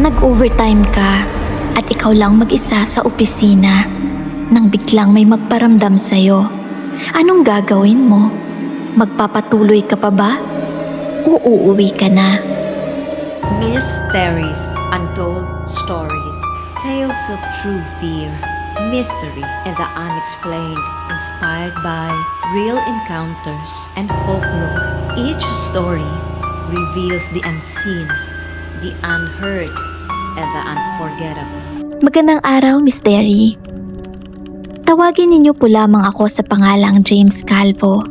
Nag-overtime ka at ikaw lang mag-isa sa opisina nang biglang may magparamdam sa'yo. Anong gagawin mo? Magpapatuloy ka pa ba? O uuwi ka na? Mysteries, Untold Stories, Tales of True Fear, Mystery, and the Unexplained, inspired by real encounters and folklore. Each story reveals the unseen, the unheard, and the unforgettable. Magandang araw, Mystery. Tawagin ninyo po lamang ako sa pangalang James Calvo.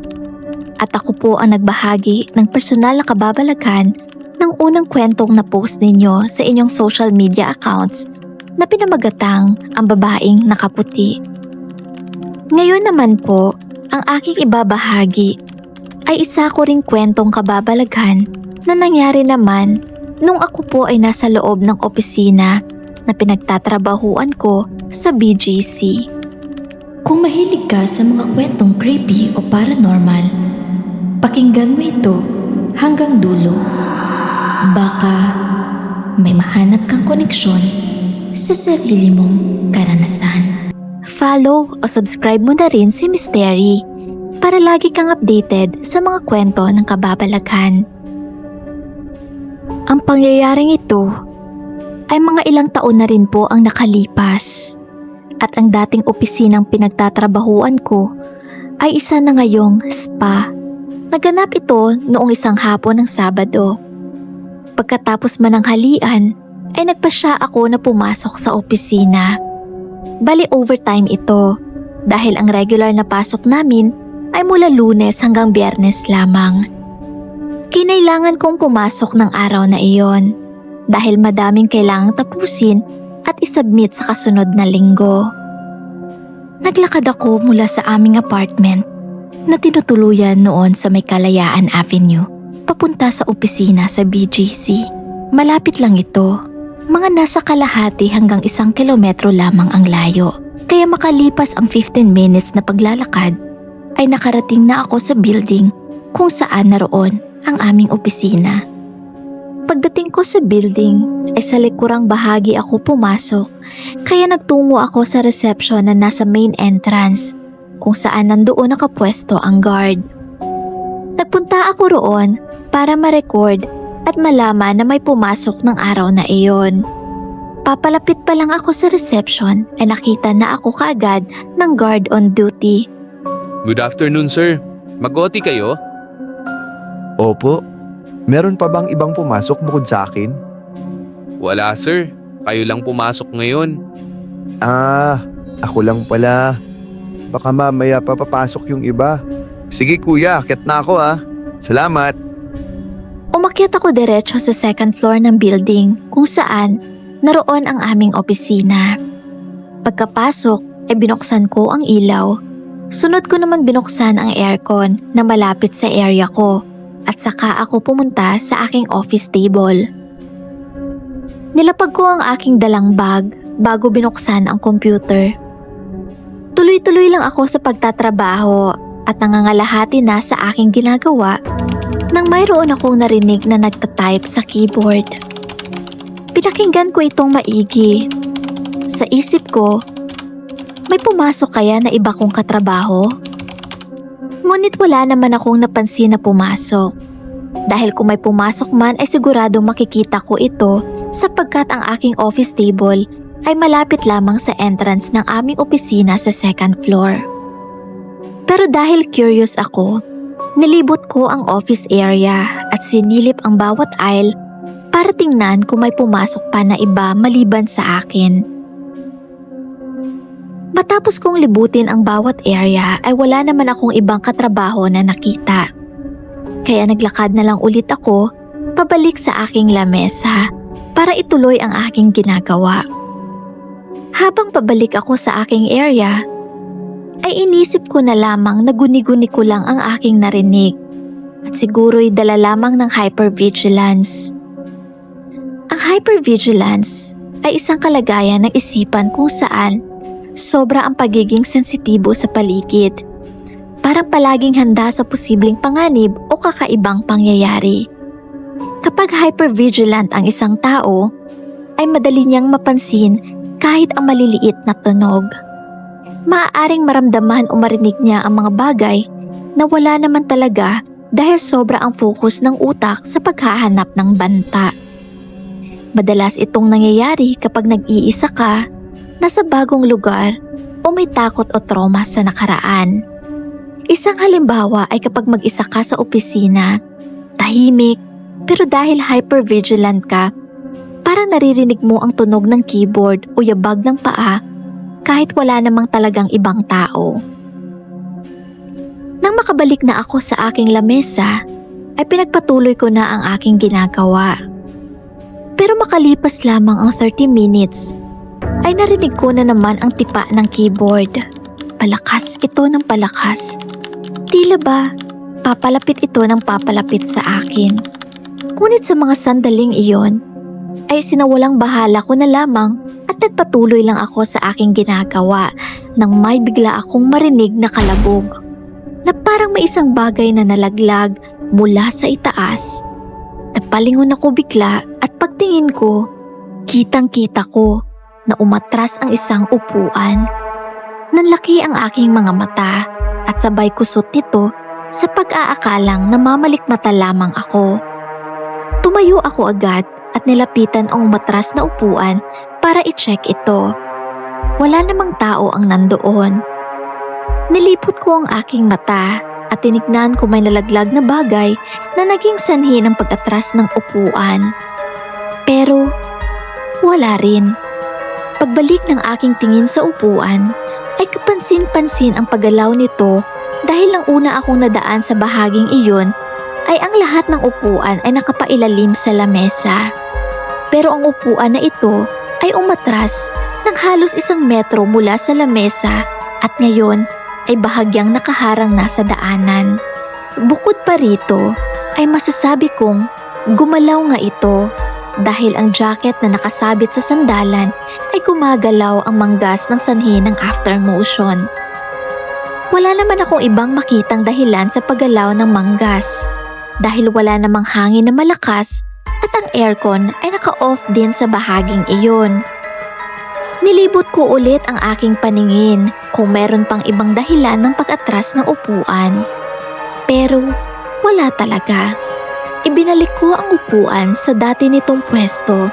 At ako po ang nagbahagi ng personal na kababalaghan ng unang kwentong na-post ninyo sa inyong social media accounts na pinamagatang Ang Babaeng Nakaputi. Ngayon naman po, ang aking ibabahagi ay isa ko ring kwentong kababalaghan na nangyari naman nung ako po ay nasa loob ng opisina na pinagtatrabahuan ko sa BGC. Kung mahilig ka sa mga kwentong creepy o paranormal, pakinggan mo ito hanggang dulo. Baka may mahanap kang koneksyon sa sarili mong karanasan. Follow o subscribe mo na rin si Mystery para lagi kang updated sa mga kwento ng kababalaghan. Ang pangyayaring ito ay mga ilang taon na rin po ang nakalipas at ang dating opisinang pinagtatrabahuan ko ay isa na ngayong spa. Naganap ito noong isang hapon ng Sabado. Pagkatapos mananghalian ay nagpasya ako na pumasok sa opisina. Bali overtime ito dahil ang regular na pasok namin ay mula Lunes hanggang Biyernes lamang. Kinailangan kong pumasok ng araw na iyon dahil madaming kailangang tapusin at isubmit sa kasunod na linggo. Naglakad ako mula sa aming apartment na tinutuluyan noon sa may Kalayaan Avenue papunta sa opisina sa BGC. Malapit lang ito, mga nasa kalahati hanggang 1 kilometro lamang ang layo. Kaya makalipas ang 15 minutes na paglalakad ay nakarating na ako sa building kung saan naroon ang aming opisina. Pagdating ko sa building ay sa likurang bahagi ako pumasok kaya nagtungo ako sa reception na nasa main entrance kung saan nandoon nakapwesto ang guard. Nagpunta ako roon para ma-record at malaman na may pumasok ng araw na iyon. Papalapit pa lang ako sa reception ay nakita na ako kaagad ng guard on duty. Good afternoon, sir. Mag-OT kayo? Opo. Meron pa bang ibang pumasok bukod sa akin? Wala, sir. Kayo lang pumasok ngayon. Ako lang pala. Baka mamaya pa papasok yung iba. Sige kuya, akyat na ako Salamat. Umakyat ako diretso sa second floor ng building kung saan naroon ang aming opisina. Pagkapasok ay binuksan ko ang ilaw. Sunod ko naman binuksan ang aircon na malapit sa area ko at saka ako pumunta sa aking office table. Nilapag ko ang aking dalang bag bago binuksan ang computer. Tuloy-tuloy lang ako sa pagtatrabaho at nangangalahati na sa aking ginagawa nang mayroon akong narinig na nagtatype sa keyboard. Pinakinggan ko itong maigi. Sa isip ko, may pumasok kaya na iba kong katrabaho? Ngunit wala naman akong napansin na pumasok. Dahil kung may pumasok man ay siguradong makikita ko ito sapagkat ang aking office table ay malapit lamang sa entrance ng aming opisina sa second floor. Pero dahil curious ako, nilibot ko ang office area at sinilip ang bawat aisle para tingnan kung may pumasok pa na iba maliban sa akin. Matapos kong libutin ang bawat area ay wala naman akong ibang katrabaho na nakita. Kaya naglakad na lang ulit ako pabalik sa aking lamesa para ituloy ang aking ginagawa. Habang pabalik ako sa aking area, ay inisip ko na lamang na guni-guni ko lang ang aking narinig at siguro'y dala lamang ng hypervigilance. Ang hypervigilance ay isang kalagayan ng isipan kung saan sobra ang pagiging sensitibo sa paligid. Parang palaging handa sa posibleng panganib o kakaibang pangyayari. Kapag hypervigilant ang isang tao, ay madali niyang mapansin kahit ang maliliit na tunog. Maaaring maramdaman o marinig niya ang mga bagay na wala naman talaga dahil sobra ang focus ng utak sa paghahanap ng banta. Madalas itong nangyayari kapag nag-iisa ka, nasa bagong lugar o may takot o trauma sa nakaraan. Isang halimbawa ay kapag mag-isa ka sa opisina, tahimik pero dahil hypervigilant ka, parang naririnig mo ang tunog ng keyboard o yabag ng paa kahit wala namang talagang ibang tao. Nang makabalik na ako sa aking lamesa, ay pinagpatuloy ko na ang aking ginagawa. Pero makalipas lamang ang 30 minutes, ay narinig ko na naman ang tipa ng keyboard. Palakas ito ng palakas. Tila ba, papalapit ito ng papalapit sa akin. Ngunit sa mga sandaling iyon, ay sinawalang bahala ko na lamang at nagpatuloy lang ako sa aking ginagawa nang may bigla akong marinig na kalabog. Na parang may isang bagay na nalaglag mula sa itaas. Napalingon ako bigla at pagtingin ko, kitang-kita ko na umatras ang isang upuan. Nanlaki ang aking mga mata at sabay kusot nito sa pag-aakalang namamalikmata lamang ako. Tumayo ako agad at nilapitan ang umatras na upuan para i-check ito. Wala namang tao ang nandoon. Nilipot ko ang aking mata at tinignan ko may nalaglag na bagay na naging sanhi ng pag-atras ng upuan. Pero wala rin. Pagbalik ng aking tingin sa upuan ay kapansin-pansin ang paggalaw nito dahil ang una akong nadaan sa bahaging iyon ay ang lahat ng upuan ay nakapailalim sa lamesa. Pero ang upuan na ito ay umatras ng halos 1 metro mula sa lamesa at ngayon ay bahagyang nakaharang na sa daanan. Bukod pa rito ay masasabi kong gumalaw nga ito dahil ang jacket na nakasabit sa sandalan ay gumagalaw ang manggas ng sanhi ng aftermotion. Wala naman akong ibang makitang dahilan sa paggalaw ng manggas dahil wala namang hangin na malakas at ang aircon ay naka-off din sa bahaging iyon. Nilibot ko ulit ang aking paningin kung meron pang ibang dahilan ng pag-atras ng upuan. Pero wala talaga. Ibinalik ko ang upuan sa dati nitong pwesto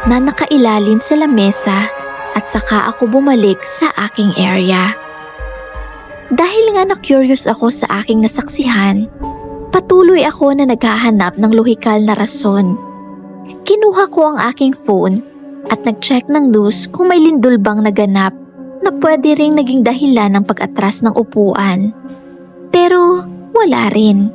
na nakailalim sa lamesa at saka ako bumalik sa aking area. Dahil nga na-curious ako sa aking nasaksihan, patuloy ako na naghahanap ng lohikal na rason. Kinuha ko ang aking phone at nag-check ng news kung may lindol bang naganap na pwede ring naging dahilan ng pag-atras ng upuan. Pero wala rin.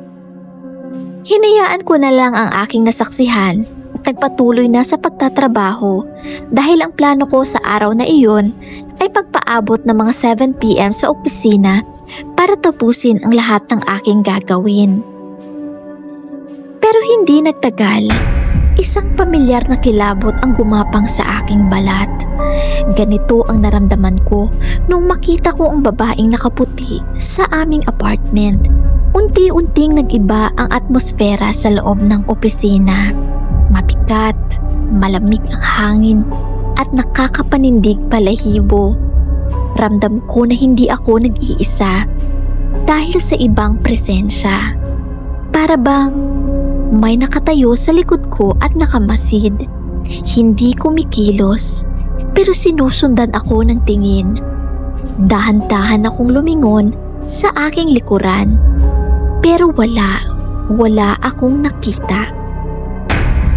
Hinayaan ko na lang ang aking nasaksihan at nagpatuloy na sa pagtatrabaho dahil ang plano ko sa araw na iyon ay pagpaabot ng mga 7 PM sa opisina para tapusin ang lahat ng aking gagawin. Pero hindi nagtagal. Isang pamilyar na kilabot ang gumapang sa aking balat. Ganito ang naramdaman ko nung makita ko ang babaeng nakaputi sa aming apartment. Unti-unting nag-iba ang atmosfera sa loob ng opisina. Mabigat, malamig ang hangin at nakakapanindig balahibo. Ramdam ko na hindi ako nag-iisa dahil sa ibang presensya. Para bang may nakatayo sa likod ko at nakamasid. Hindi kumikilos, pero sinusundan ako ng tingin. Dahan-dahan akong lumingon sa aking likuran. Pero wala akong nakita.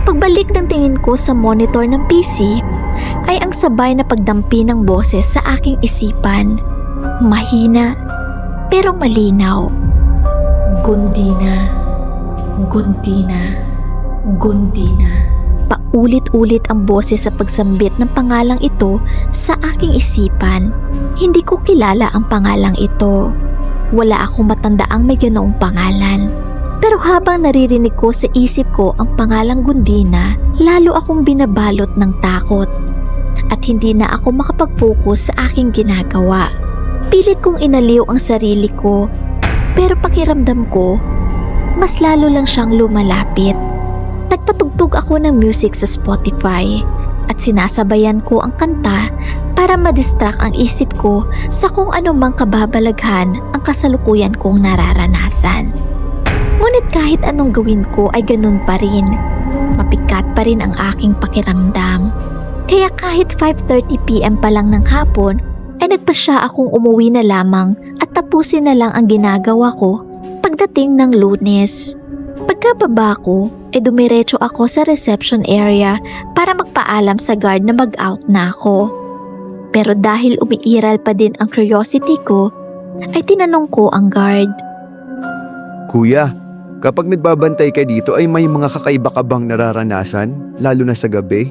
Pagbalik ng tingin ko sa monitor ng PC, ay ang sabay na pagdampi ng boses sa aking isipan. Mahina, pero malinaw. Gundina. Gundina, Gundina. Paulit-ulit ang boses sa pagsambit ng pangalang ito sa aking isipan. Hindi ko kilala ang pangalang ito. Wala akong matandaang may ganoong pangalan. Pero habang naririnig ko sa isip ko ang pangalang Gundina, lalo akong binabalot ng takot. At hindi na ako makapag-focus sa aking ginagawa. Pilit kong inaliw ang sarili ko, pero pakiramdam ko, mas lalo lang siyang lumalapit. Nagpatugtog ako ng music sa Spotify at sinasabayan ko ang kanta para madistract ang isip ko sa kung anumang kababalaghan ang kasalukuyan kong nararanasan. Ngunit kahit anong gawin ko ay ganun pa rin. Mapikat pa rin ang aking pakiramdam. Kaya kahit 5:30 PM pa lang ng hapon ay nagpasya akong umuwi na lamang at tapusin na lang ang ginagawa ko pagdating ng Lunes. Pagkababa ko ay dumiretso ako sa reception area para magpaalam sa guard na mag-out na ako. Pero dahil umiiral pa din ang curiosity ko, ay tinanong ko ang guard. Kuya, kapag nagbabantay ka dito ay may mga kakaiba ka bang nararanasan, lalo na sa gabi?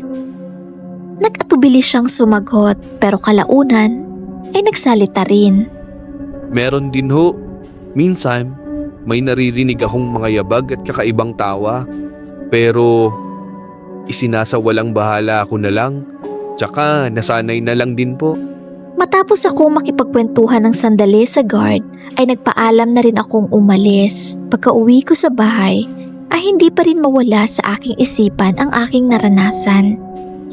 Nag-atubili siyang sumagot pero kalaunan ay nagsalita rin. Meron din ho. Minsan, may naririnig akong mga yabag at kakaibang tawa. Pero isinasawalang bahala ako na lang. Tsaka nasanay na lang din po. Matapos akong makipagkwentuhan ng sandali sa guard, ay nagpaalam na rin akong umalis. Pagka-uwi ko sa bahay, ay hindi pa rin mawala sa aking isipan ang aking naranasan.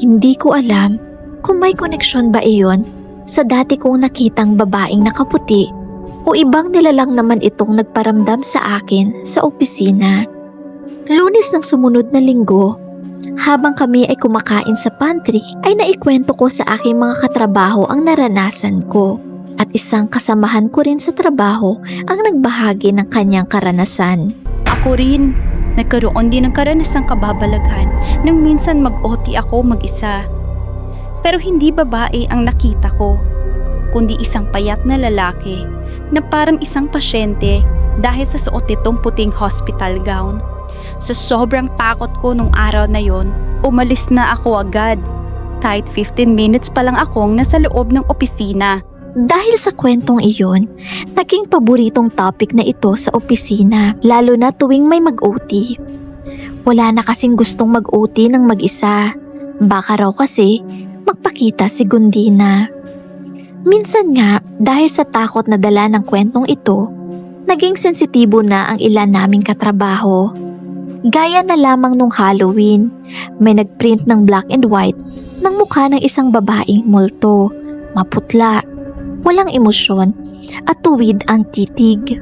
Hindi ko alam kung may koneksyon ba iyon sa dati kong nakitang babaeng nakaputi o ibang nilalang naman itong nagparamdam sa akin sa opisina. Lunes ng sumunod na linggo, habang kami ay kumakain sa pantry ay naikwento ko sa aking mga katrabaho ang naranasan ko at isang kasamahan ko rin sa trabaho ang nagbahagi ng kanyang karanasan. Ako rin, nagkaroon din ng karanasang kababalaghan nang minsan mag-OT ako mag-isa. Pero hindi babae ang nakita ko, kundi isang payat na lalaki na parang isang pasyente dahil sa suot nitong puting hospital gown. Sa sobrang takot ko nung araw na yon, umalis na ako agad. Kahit 15 minutes pa lang akong nasa loob ng opisina. Dahil sa kwentong iyon, naging paboritong topic na ito sa opisina, lalo na tuwing may mag-OT. Wala na kasing gustong mag-OT ng mag-isa. Baka raw kasi magpakita si Gundina. Minsan nga, dahil sa takot na dala ng kwentong ito, naging sensitibo na ang ilan naming katrabaho. Gaya na lamang nung Halloween, may nagprint ng black and white ng mukha ng isang babaeng multo, maputla, walang emosyon at tuwid ang titig.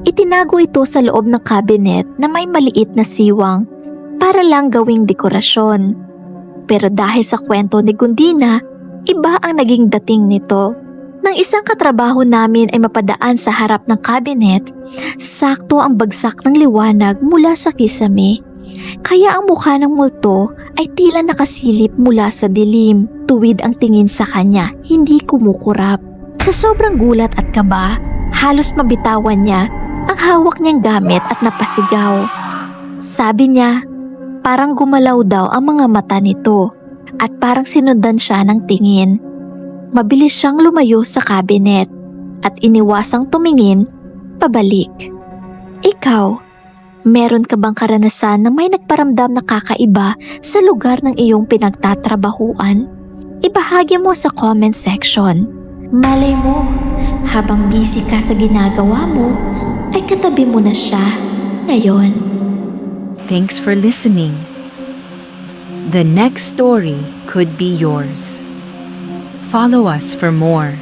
Itinago ito sa loob ng cabinet na may maliit na siwang para lang gawing dekorasyon. Pero dahil sa kwento ni Gundina, iba ang naging dating nito. Nang isang katrabaho namin ay mapadaan sa harap ng cabinet, sakto ang bagsak ng liwanag mula sa kisame. Kaya ang mukha ng multo ay tila nakasilip mula sa dilim. Tuwid ang tingin sa kanya, hindi kumukurap. Sa sobrang gulat at kaba, halos mabitawan niya ang hawak niyang gamit at napasigaw. Sabi niya, parang gumalaw daw ang mga mata nito at parang sinundan siya ng tingin. Mabilis siyang lumayo sa cabinet at iniwasang tumingin pabalik. Ikaw, meron ka bang karanasan na may nagparamdam na kakaiba sa lugar ng iyong pinagtatrabahuan? Ibahagi mo sa comment section. Malay mo, habang busy ka sa ginagawa mo, ay katabi mo na siya ngayon. Thanks for listening. The next story could be yours. Follow us for more.